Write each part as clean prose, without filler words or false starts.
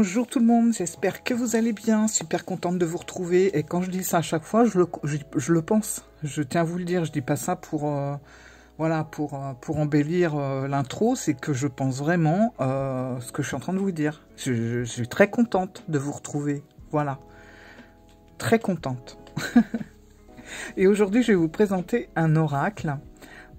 Bonjour tout le monde, j'espère que vous allez bien, super contente de vous retrouver. Et quand je dis ça à chaque fois, je le pense. Je tiens à vous le dire, je dis pas ça pour voilà, pour embellir l'intro, c'est que je pense vraiment ce que je suis en train de vous dire. Je suis très contente de vous retrouver, voilà. Très contente. Et aujourd'hui, je vais vous présenter un oracle.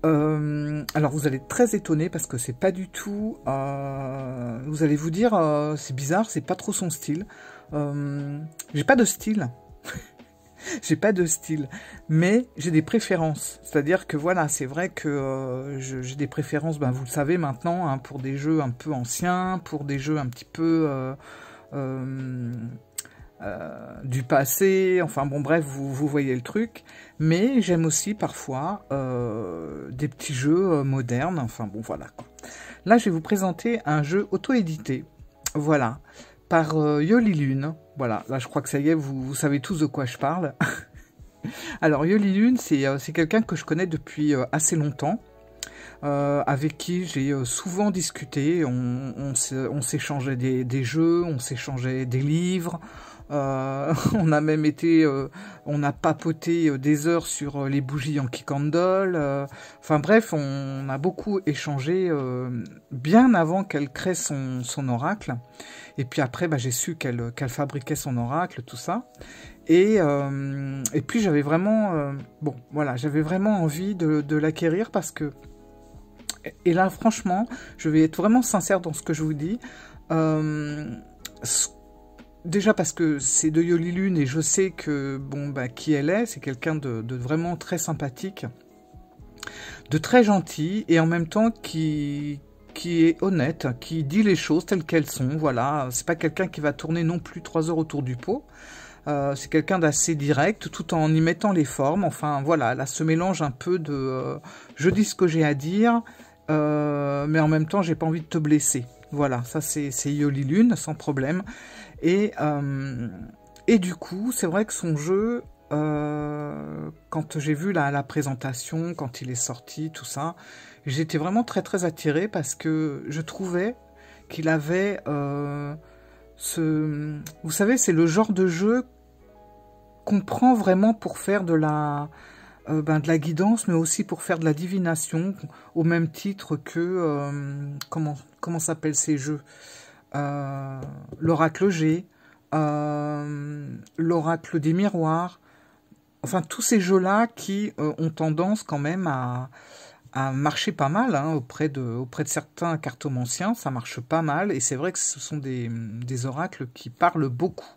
Alors vous allez être très étonné parce que c'est pas du tout, vous allez vous dire c'est bizarre, c'est pas trop son style. J'ai pas de style. J'ai pas de style, mais j'ai des préférences. C'est-à-dire que voilà, c'est vrai que j'ai des préférences, ben, vous le savez maintenant, hein, pour des jeux un peu anciens, pour des jeux un petit peu du passé, enfin bon bref, vous voyez le truc. Mais j'aime aussi parfois des petits jeux modernes, enfin bon voilà quoi. Là je vais vous présenter un jeu auto-édité, voilà, par Yolilune. Voilà, là je crois que ça y est, vous savez tous de quoi je parle. Alors Yolilune, c'est quelqu'un que je connais depuis assez longtemps. Avec qui j'ai souvent discuté, on s'échangeait des jeux, on s'échangeait des livres, on a même été, on a papoté des heures sur les bougies Yankee Candle, enfin bref, on a beaucoup échangé bien avant qu'elle crée son oracle, et puis après bah, j'ai su qu'elle fabriquait son oracle, tout ça. Et puis j'avais vraiment, bon voilà, j'avais vraiment envie de l'acquérir parce que, et là franchement, je vais être vraiment sincère dans ce que je vous dis, déjà parce que c'est de Yolilune et je sais que, bon, bah, qui elle est, c'est quelqu'un de vraiment très sympathique, de très gentil, et en même temps qui est honnête, qui dit les choses telles qu'elles sont, voilà, c'est pas quelqu'un qui va tourner non plus 3 heures autour du pot, c'est quelqu'un d'assez direct, tout en y mettant les formes, enfin voilà, là ce mélange un peu de je dis ce que j'ai à dire, mais en même temps j'ai pas envie de te blesser, voilà, ça c'est Yolilune, sans problème. Et du coup, c'est vrai que son jeu, quand j'ai vu la présentation, quand il est sorti, tout ça, j'étais vraiment très très attirée parce que je trouvais qu'il avait vous savez, c'est le genre de jeu qu'on prend vraiment pour faire de la guidance, mais aussi pour faire de la divination, au même titre que, comment s'appellent ces jeux, l'oracle G, l'oracle des miroirs, enfin tous ces jeux-là qui ont tendance quand même à marcher pas mal, hein, auprès de certains cartomanciens, ça marche pas mal, et c'est vrai que ce sont des oracles qui parlent beaucoup,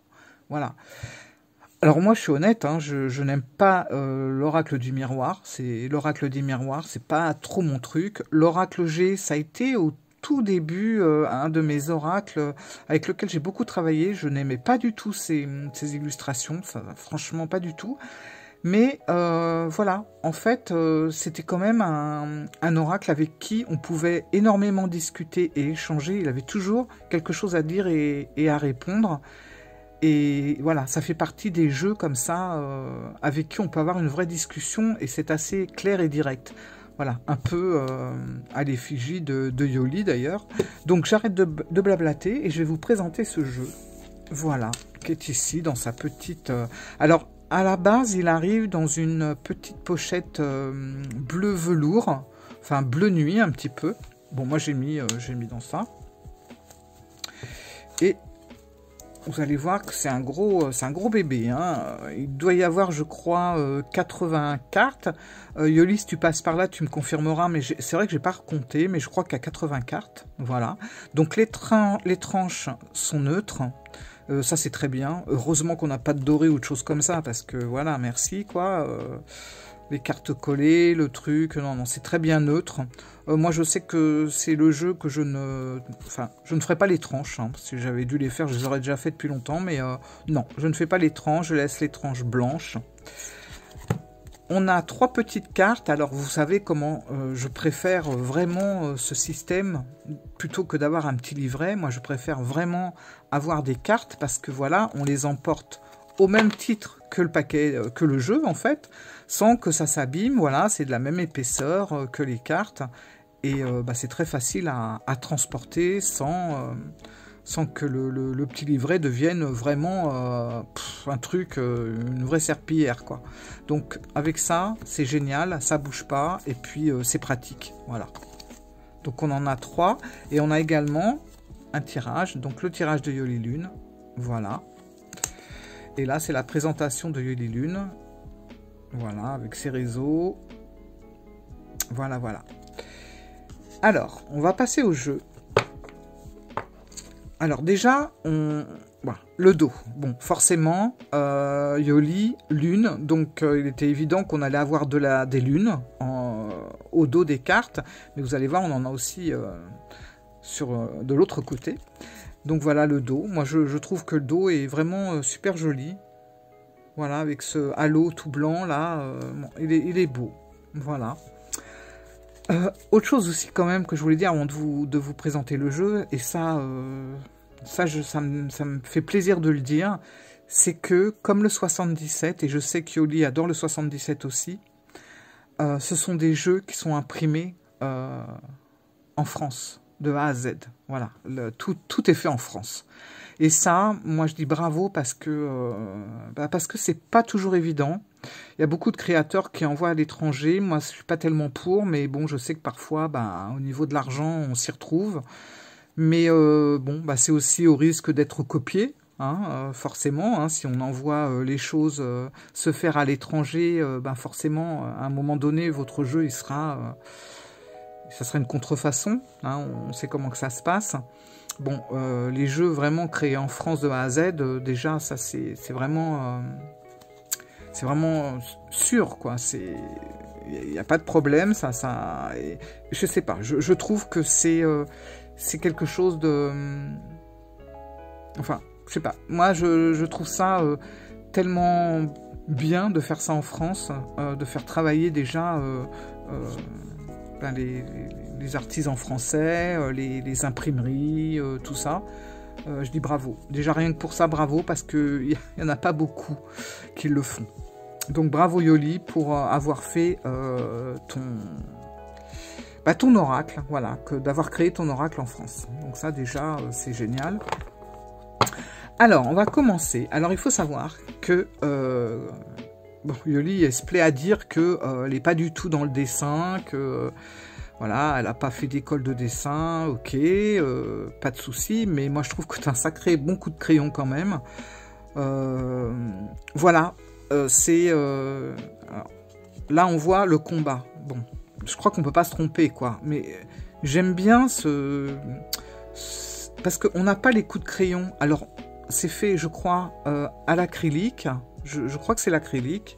voilà. Alors moi je suis honnête, hein, je n'aime pas l'oracle du miroir, l'oracle des miroirs, c'est pas trop mon truc. L'oracle G, ça a été au tout début un de mes oracles avec lequel j'ai beaucoup travaillé. Je n'aimais pas du tout ces illustrations, ça, franchement pas du tout. Mais voilà, en fait, c'était quand même un oracle avec qui on pouvait énormément discuter et échanger. Il avait toujours quelque chose à dire et à répondre. Et voilà, ça fait partie des jeux comme ça, avec qui on peut avoir une vraie discussion, et c'est assez clair et direct. Voilà, un peu à l'effigie de Yoli d'ailleurs. Donc j'arrête de blablater et je vais vous présenter ce jeu. Voilà, qui est ici dans sa petite... Alors, à la base, il arrive dans une petite pochette bleu velours, enfin bleu nuit un petit peu. Bon, moi j'ai mis dans ça. Et vous allez voir que c'est un gros bébé, hein. Il doit y avoir, je crois, 80 cartes. Yoli, si tu passes par là, tu me confirmeras, mais c'est vrai que j'ai pas recompté, mais je crois qu'il y a 80 cartes. Voilà. Donc les tranches sont neutres. Ça c'est très bien. Heureusement qu'on n'a pas de doré ou de choses comme ça, parce que voilà, merci quoi. Les cartes collées, le truc, non, c'est très bien neutre. Moi, je sais que c'est le jeu que je ne ferai pas les tranches. Hein. Si j'avais dû les faire, je les aurais déjà fait depuis longtemps, mais non, je ne fais pas les tranches, je laisse les tranches blanches. On a 3 petites cartes. Alors, vous savez comment je préfère vraiment ce système, plutôt que d'avoir un petit livret. Moi, je préfère vraiment avoir des cartes, parce que voilà, on les emporte au même titre que le paquet, que le jeu en fait, sans que ça s'abîme. Voilà, c'est de la même épaisseur que les cartes, et c'est très facile à transporter sans sans que le petit livret devienne vraiment un truc, une vraie serpillière, quoi. Donc avec ça, c'est génial, ça bouge pas, et puis c'est pratique, voilà. Donc on en a 3, et on a également un tirage, donc le tirage de Yoli Lune, voilà. Et là, c'est la présentation de Yoli Lune, voilà, avec ses réseaux, voilà, voilà. Alors, on va passer au jeu. Alors déjà, voilà, le dos. Bon, forcément, Yoli, lune, donc il était évident qu'on allait avoir des lunes au dos des cartes, mais vous allez voir, on en a aussi de l'autre côté. Donc voilà le dos. Moi, je trouve que le dos est vraiment super joli. Voilà, avec ce halo tout blanc là, bon, il est beau. Voilà. Autre chose aussi quand même que je voulais dire avant de vous présenter le jeu, et ça me fait plaisir de le dire, c'est que comme le 77, et je sais qu'Yoli adore le 77 aussi, ce sont des jeux qui sont imprimés en France, de A à Z. Voilà, tout est fait en France. Et ça, moi je dis bravo parce que c'est pas toujours évident. Il y a beaucoup de créateurs qui envoient à l'étranger. Moi, je suis pas tellement pour, mais bon, je sais que parfois, au niveau de l'argent, on s'y retrouve. Mais bon, c'est aussi au risque d'être copié, hein, forcément. Hein, si on envoie les choses se faire à l'étranger, forcément, à un moment donné, votre jeu, ça sera une contrefaçon. Hein, on sait comment que ça se passe. Bon, les jeux vraiment créés en France de A à Z, déjà, ça c'est vraiment sûr, quoi. Il n'y a pas de problème, et, je sais pas, je trouve que c'est quelque chose de... Enfin, je sais pas, moi je trouve ça tellement bien de faire ça en France, de faire travailler déjà les artisans français, les imprimeries, tout ça. Je dis bravo. Déjà rien que pour ça, bravo, parce qu'il n'y en a pas beaucoup qui le font. Donc bravo Yoli pour avoir fait ton oracle, voilà, d'avoir créé ton oracle en France. Donc ça déjà, c'est génial. Alors, on va commencer. Alors, il faut savoir que bon, Yoli, elle se plaît à dire qu'elle n'est pas du tout dans le dessin, que... Voilà, elle n'a pas fait d'école de dessin, ok, pas de souci, mais moi je trouve que tu as un sacré bon coup de crayon quand même. Voilà, là on voit le combat. Bon, je crois qu'on peut pas se tromper, quoi, mais j'aime bien parce qu'on n'a pas les coups de crayon. Alors, c'est fait, je crois, à l'acrylique. Je crois que c'est l'acrylique.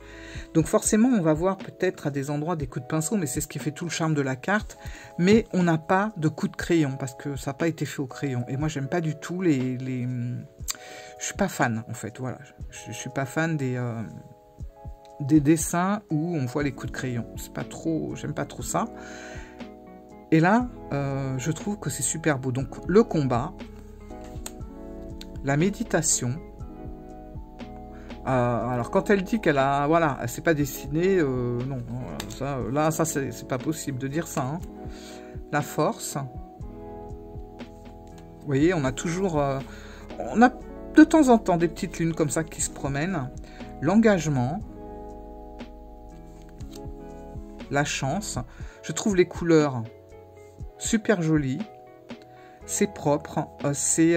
Donc forcément, on va voir peut-être à des endroits des coups de pinceau, mais c'est ce qui fait tout le charme de la carte. Mais on n'a pas de coups de crayon, parce que ça n'a pas été fait au crayon. Et moi, j'aime pas du tout Je suis pas fan, en fait, voilà. Je suis pas fan des dessins où on voit les coups de crayon. C'est pas trop... J'aime pas trop ça. Et là, je trouve que c'est super beau. Donc, le combat, la méditation... alors quand elle dit qu'elle a, voilà, elle s'est pas dessinée, non, ça c'est pas possible de dire ça. Hein. La force, vous voyez, on a toujours, on a de temps en temps des petites lunes comme ça qui se promènent. L'engagement, la chance, je trouve les couleurs super jolies, c'est propre, c'est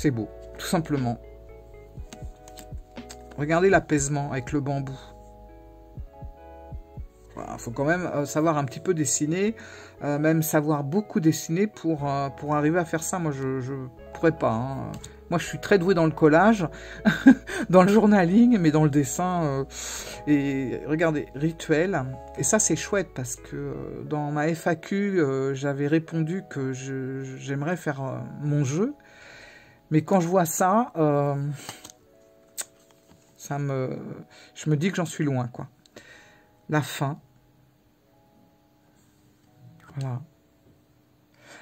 beau, tout simplement. Regardez l'apaisement avec le bambou. Voilà, faut quand même savoir un petit peu dessiner, même savoir beaucoup dessiner pour arriver à faire ça. Moi, je pourrais pas. Hein. Moi, je suis très doué dans le collage, dans le journaling, mais dans le dessin. Et regardez, rituel. Et ça, c'est chouette parce que dans ma FAQ, j'avais répondu que j'aimerais faire mon jeu. Mais quand je vois ça... je me dis que j'en suis loin, quoi. La fin. Voilà.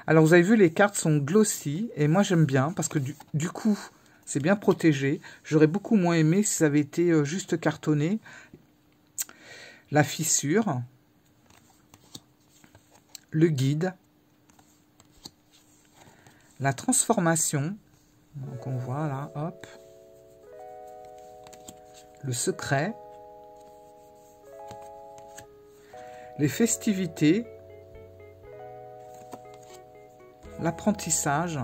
Alors, vous avez vu, les cartes sont glossy, et moi, j'aime bien, parce que du coup, c'est bien protégé. J'aurais beaucoup moins aimé si ça avait été juste cartonné. La fissure. Le guide. la transformation. Donc on voit là, hop. Le secret. Les festivités. L'apprentissage.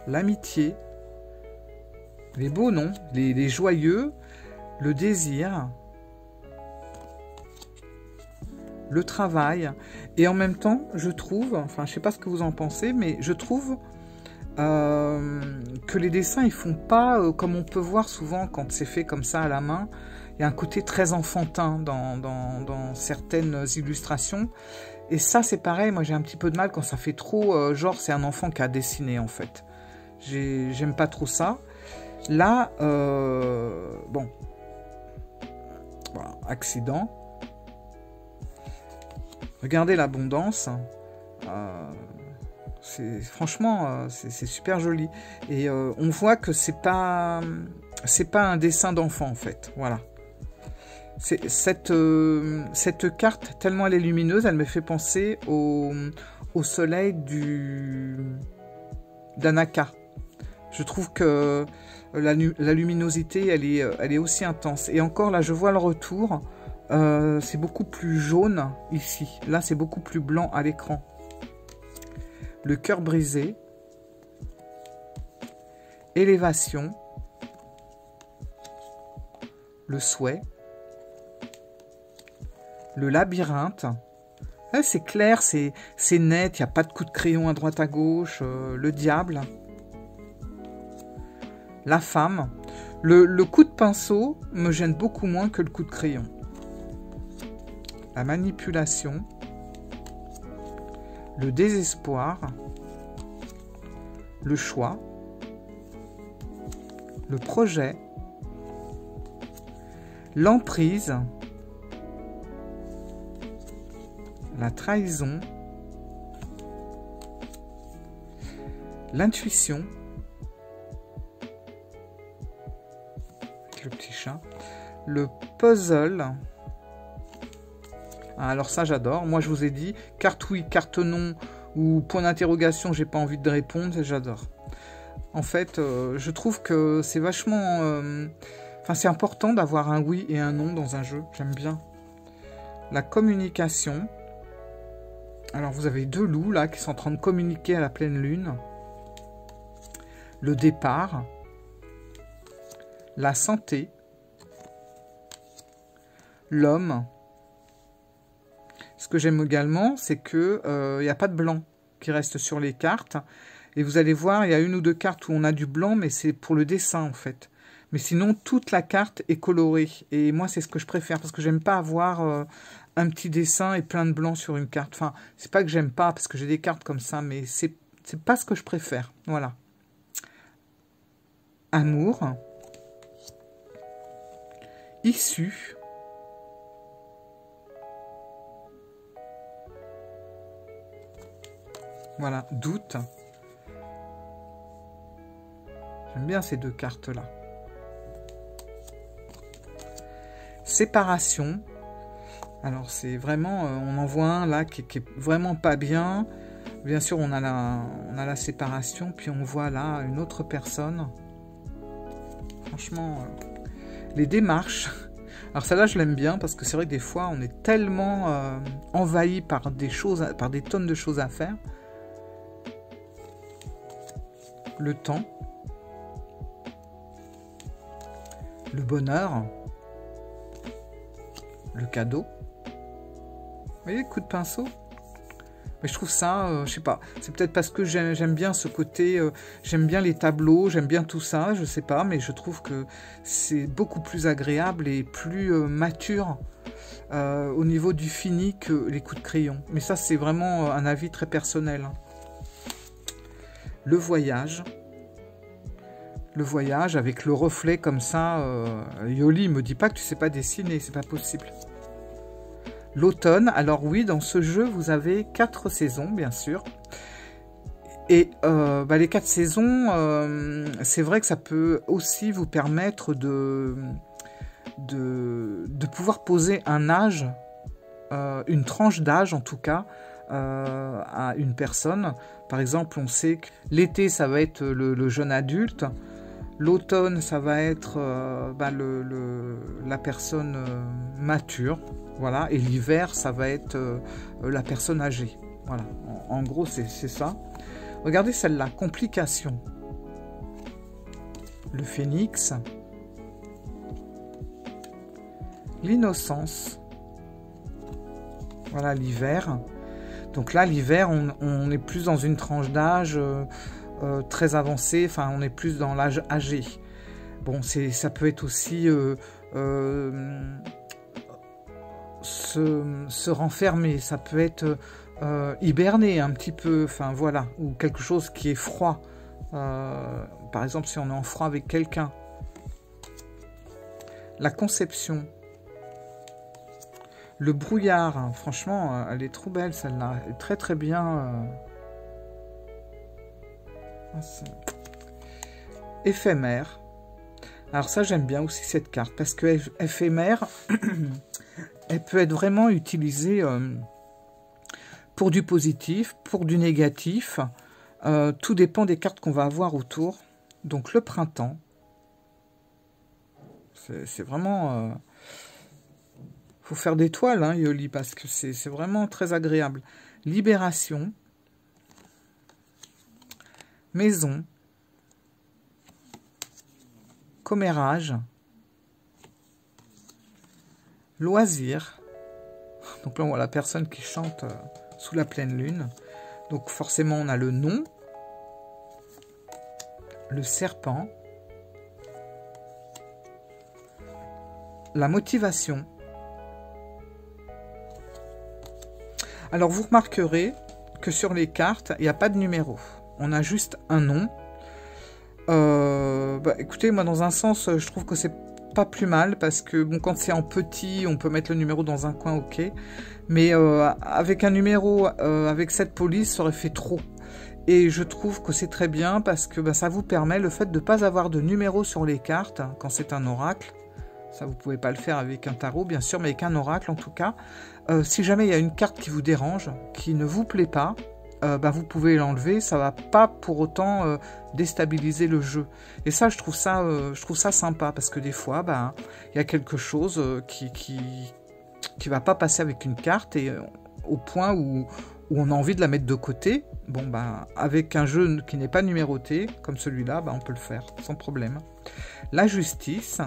L'amitié. Les beaux noms, les joyeux. Le désir. Le travail. Et en même temps, je trouve, enfin je sais pas ce que vous en pensez, mais je trouve que les dessins, ils font pas comme on peut voir souvent quand c'est fait comme ça à la main. Il y a un côté très enfantin dans certaines illustrations. Et ça, c'est pareil, moi j'ai un petit peu de mal quand ça fait trop, genre c'est un enfant qui a dessiné en fait. J'aime pas trop ça. Là, bon, voilà, accident. Regardez l'abondance. Franchement, c'est super joli. Et on voit que c'est pas un dessin d'enfant en fait. Voilà. Cette carte, tellement elle est lumineuse, elle me fait penser au soleil d'Anaka. Je trouve que la luminosité, elle est aussi intense. Et encore, là, je vois le retour. C'est beaucoup plus jaune ici. Là, c'est beaucoup plus blanc à l'écran. Le cœur brisé. Élévation. Le souhait. Le labyrinthe. C'est clair, c'est net, il n'y a pas de coup de crayon à droite à gauche. Le diable. La femme. Le coup de pinceau me gêne beaucoup moins que le coup de crayon. La manipulation. Le désespoir. Le choix. Le projet. L'emprise. La trahison. L'intuition. Avec le petit chat. Le puzzle. Alors ça, j'adore. Moi, je vous ai dit, carte oui, carte non, ou point d'interrogation, j'ai pas envie de répondre, j'adore. En fait, je trouve que c'est vachement... Enfin, c'est important d'avoir un oui et un non dans un jeu. J'aime bien. La communication. Alors, vous avez deux loups, là, qui sont en train de communiquer à la pleine lune. Le départ. La santé. L'homme. Ce que j'aime également, c'est que il n'y a pas de blanc qui reste sur les cartes. Et vous allez voir, il y a une ou deux cartes où on a du blanc, mais c'est pour le dessin, en fait. Mais sinon, toute la carte est colorée. Et moi, c'est ce que je préfère, parce que j'aime pas avoir un petit dessin et plein de blanc sur une carte. Enfin, c'est pas que j'aime pas, parce que j'ai des cartes comme ça, mais c'est pas ce que je préfère. Voilà. Amour. Issue. Voilà, doute. J'aime bien ces deux cartes-là. Séparation. Alors, c'est vraiment... on en voit un, là, qui est vraiment pas bien. Bien sûr, on a la séparation. Puis, on voit, là, une autre personne. Franchement, les démarches. Alors, celle-là, je l'aime bien, parce que c'est vrai que des fois, on est tellement envahi par des choses, par des tonnes de choses à faire. Le temps, le bonheur, le cadeau. Vous voyez, coup de pinceau. Mais je trouve ça, je sais pas, c'est peut-être parce que j'aime bien ce côté, j'aime bien les tableaux, j'aime bien tout ça, je sais pas, mais je trouve que c'est beaucoup plus agréable et plus mature au niveau du fini que les coups de crayon. Mais ça, c'est vraiment un avis très personnel. Le voyage. Le voyage avec le reflet comme ça. Yoli, me dit pas que tu sais pas dessiner, c'est pas possible. L'automne. Alors oui, dans ce jeu, vous avez 4 saisons, bien sûr. Et les 4 saisons, c'est vrai que ça peut aussi vous permettre de pouvoir poser un âge, une tranche d'âge en tout cas, à une personne. Par exemple, on sait que l'été, ça va être le jeune adulte. L'automne, ça va être la personne mature. Voilà. Et l'hiver, ça va être la personne âgée. Voilà. En gros, c'est ça. Regardez celle-là, complication. Le phénix. L'innocence. Voilà, l'hiver. Donc là, l'hiver, on est plus dans une tranche d'âge très avancée. Enfin, on est plus dans l'âge âgé. Bon, ça peut être aussi se renfermer. Ça peut être hiberner un petit peu. Enfin, voilà. Ou quelque chose qui est froid. Par exemple, si on est en froid avec quelqu'un. La conception. Le brouillard, hein, franchement, elle est trop belle celle-là. Elle est très très bien. Éphémère. Alors ça, j'aime bien aussi cette carte. Parce que éphémère, elle peut être vraiment utilisée pour du positif, pour du négatif. Tout dépend des cartes qu'on va avoir autour. Donc le printemps. C'est vraiment... faut faire des toiles, hein, Yoli, parce que c'est vraiment très agréable. Libération. Maison. Commérage. Loisir. Donc là, on voit la personne qui chante sous la pleine lune. Donc forcément, on a le nom. Le serpent. La motivation. Alors, vous remarquerez que sur les cartes, il n'y a pas de numéro. On a juste un nom. Écoutez, moi, dans un sens, je trouve que c'est pas plus mal, parce que, bon, quand c'est en petit, on peut mettre le numéro dans un coin, ok. Mais avec un numéro, avec cette police, ça aurait fait trop. Et je trouve que c'est très bien, parce que ça vous permet, le fait de ne pas avoir de numéro sur les cartes, quand c'est un oracle. Ça, vous ne pouvez pas le faire avec un tarot, bien sûr, mais avec un oracle, en tout cas. Si jamais il y a une carte qui vous dérange, qui ne vous plaît pas, vous pouvez l'enlever. Ça ne va pas pour autant déstabiliser le jeu. Et ça, je trouve ça sympa, parce que des fois, il y a quelque chose qui va pas passer avec une carte, et au point où on a envie de la mettre de côté. Bon, avec un jeu qui n'est pas numéroté, comme celui-là, on peut le faire, sans problème. La justice.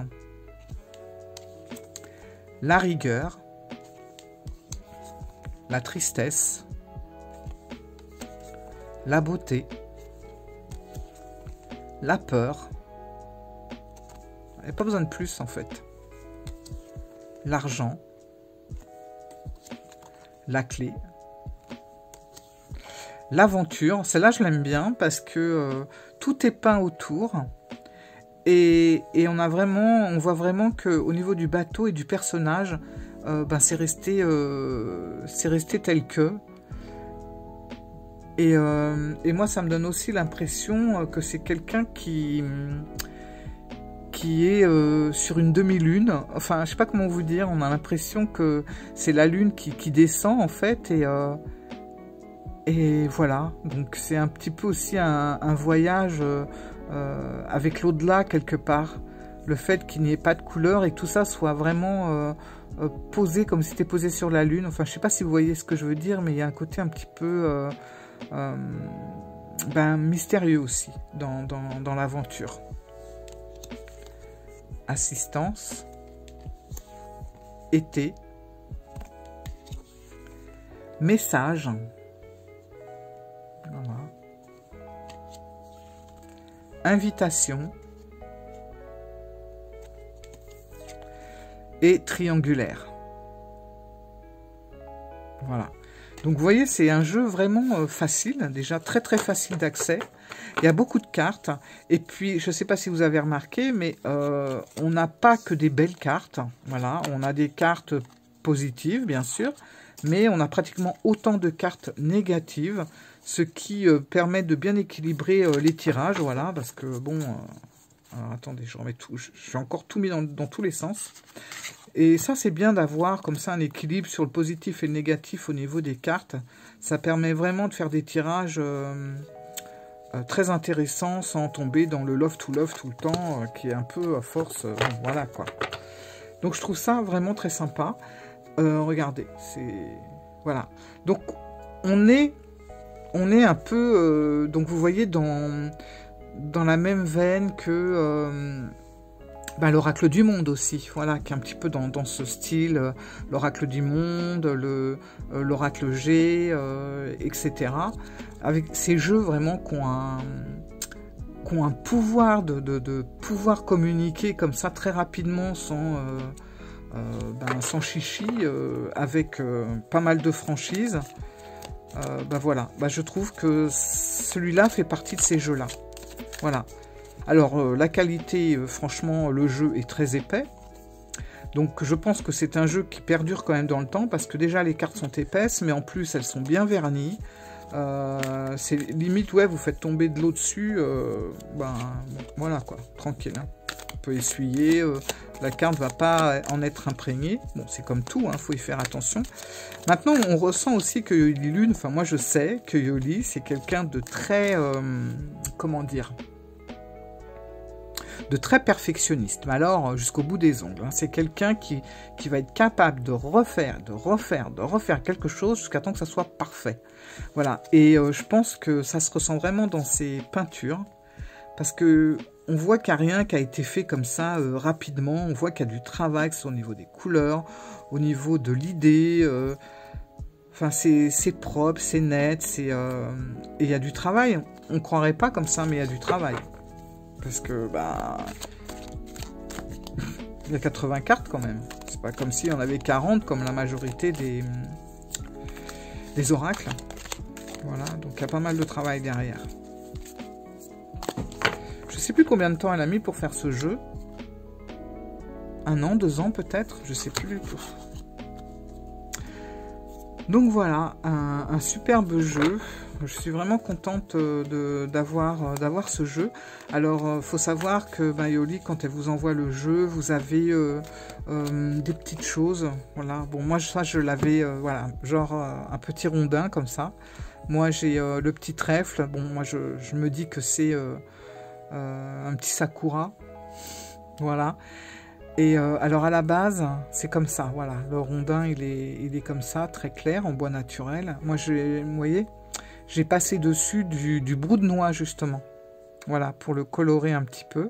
La rigueur, la tristesse, la beauté, la peur. Il n'y a pas besoin de plus en fait. L'argent, la clé, l'aventure. Celle-là, je l'aime bien parce que tout est peint autour. Et on voit vraiment qu'au niveau du bateau et du personnage, c'est resté tel que. Et moi, ça me donne aussi l'impression que c'est quelqu'un qui est sur une demi-lune. Enfin, je sais pas comment vous dire. On a l'impression que c'est la lune qui descend en fait. Et voilà. Donc c'est un petit peu aussi un voyage. Avec l'au-delà quelque part, le fait qu'il n'y ait pas de couleur et que tout ça soit vraiment posé comme si c'était posé sur la lune. Enfin, je sais pas si vous voyez ce que je veux dire, mais il y a un côté un petit peu mystérieux aussi dans l'aventure. Assistance, été, message. Voilà. Invitation et triangulaire. Voilà. Donc vous voyez, c'est un jeu vraiment facile, déjà très très facile d'accès. Il y a beaucoup de cartes. Et puis, je ne sais pas si vous avez remarqué, mais on n'a pas que des belles cartes. Voilà, on a des cartes positives, bien sûr, mais on a pratiquement autant de cartes négatives, ce qui permet de bien équilibrer les tirages, voilà, parce que bon... alors attendez, je remets tout, j'ai encore tout mis dans tous les sens. Et ça, c'est bien d'avoir comme ça un équilibre sur le positif et le négatif au niveau des cartes. Ça permet vraiment de faire des tirages très intéressants sans tomber dans le love to love tout le temps, qui est un peu à force... bon, voilà quoi. Donc je trouve ça vraiment très sympa. Regardez, c'est... Voilà. Donc on est un peu... donc vous voyez dans la même veine que... l'oracle du monde aussi, voilà, qui est un petit peu dans ce style, l'oracle du monde, l'oracle G, etc. Avec ces jeux vraiment qui ont un pouvoir de pouvoir communiquer comme ça très rapidement sans chichi, avec pas mal de franchise. Voilà, je trouve que celui-là fait partie de ces jeux-là. Voilà. Alors, la qualité, franchement, le jeu est très épais. Donc, je pense que c'est un jeu qui perdure quand même dans le temps, parce que déjà, les cartes sont épaisses, mais en plus, elles sont bien vernies. C'est limite, ouais, vous faites tomber de l'eau dessus, voilà, quoi, tranquille. Hein. On peut essuyer, la carte ne va pas en être imprégnée. Bon, c'est comme tout, hein, faut y faire attention. Maintenant, on ressent aussi que Yoli Lune, enfin, moi, je sais que Yoli, c'est quelqu'un de très, comment dire, de très perfectionniste, mais alors jusqu'au bout des ongles. Hein. C'est quelqu'un qui va être capable de refaire quelque chose jusqu'à temps que ça soit parfait. Voilà, et je pense que ça se ressent vraiment dans ses peintures, parce que on voit qu'il n'y a rien qui a été fait comme ça rapidement, on voit qu'il y a du travail, que ce soit au niveau des couleurs, au niveau de l'idée, enfin c'est propre, c'est net, et il y a du travail. On ne croirait pas comme ça, mais il y a du travail. Parce que, il y a 80 cartes quand même. C'est pas comme s'il y en avait 40 comme la majorité des oracles. Voilà, donc il y a pas mal de travail derrière. Je sais plus combien de temps elle a mis pour faire ce jeu. 1 an, 2 ans peut-être, je sais plus du tout. Donc voilà, un superbe jeu. Je suis vraiment contente d'avoir ce jeu. Alors, faut savoir que Yoli, quand elle vous envoie le jeu, vous avez des petites choses. Voilà. Bon, moi, ça, je l'avais, voilà, genre un petit rondin comme ça. Moi, j'ai le petit trèfle. Bon, moi, je me dis que c'est un petit sakura. Voilà. Et alors à la base, c'est comme ça, voilà. Le rondin, il est comme ça, très clair, en bois naturel. Moi, vous voyez, j'ai passé dessus du brou de noix, justement. Voilà, pour le colorer un petit peu.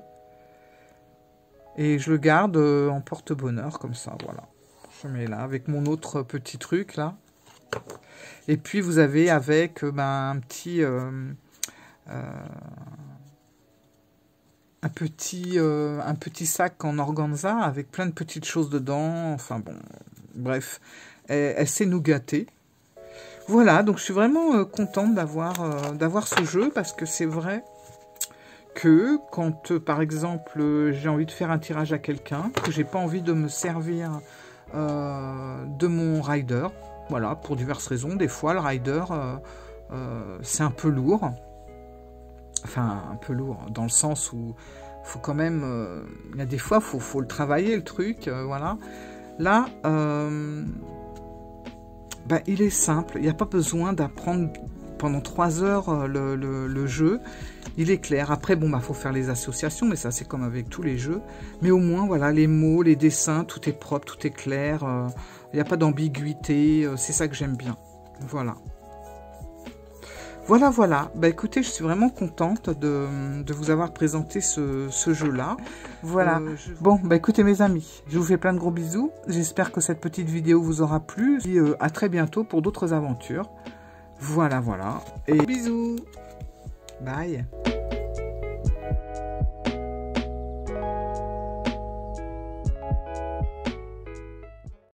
Et je le garde en porte-bonheur, comme ça, voilà. Je mets là, avec mon autre petit truc, là. Et puis, vous avez avec un petit sac en organza avec plein de petites choses dedans. Enfin bon, bref, elle sait nous gâter. Voilà, donc je suis vraiment contente d'avoir ce jeu, parce que c'est vrai que quand, par exemple, j'ai envie de faire un tirage à quelqu'un, que j'ai pas envie de me servir de mon rider, voilà, pour diverses raisons. Des fois, le rider, c'est un peu lourd. Enfin, un peu lourd, dans le sens où faut quand même... il y a des fois, faut le travailler, le truc, voilà. Là, il est simple. Il n'y a pas besoin d'apprendre pendant 3 heures le jeu. Il est clair. Après, bon, faut faire les associations, mais ça, c'est comme avec tous les jeux. Mais au moins, voilà, les mots, les dessins, tout est propre, tout est clair. Il n'y a pas d'ambiguïté. C'est ça que j'aime bien. Voilà. Voilà. Écoutez, je suis vraiment contente de vous avoir présenté ce jeu-là. Voilà. Bon, écoutez mes amis, je vous fais plein de gros bisous. J'espère que cette petite vidéo vous aura plu. Et à très bientôt pour d'autres aventures. Voilà. Et bisous. Bye.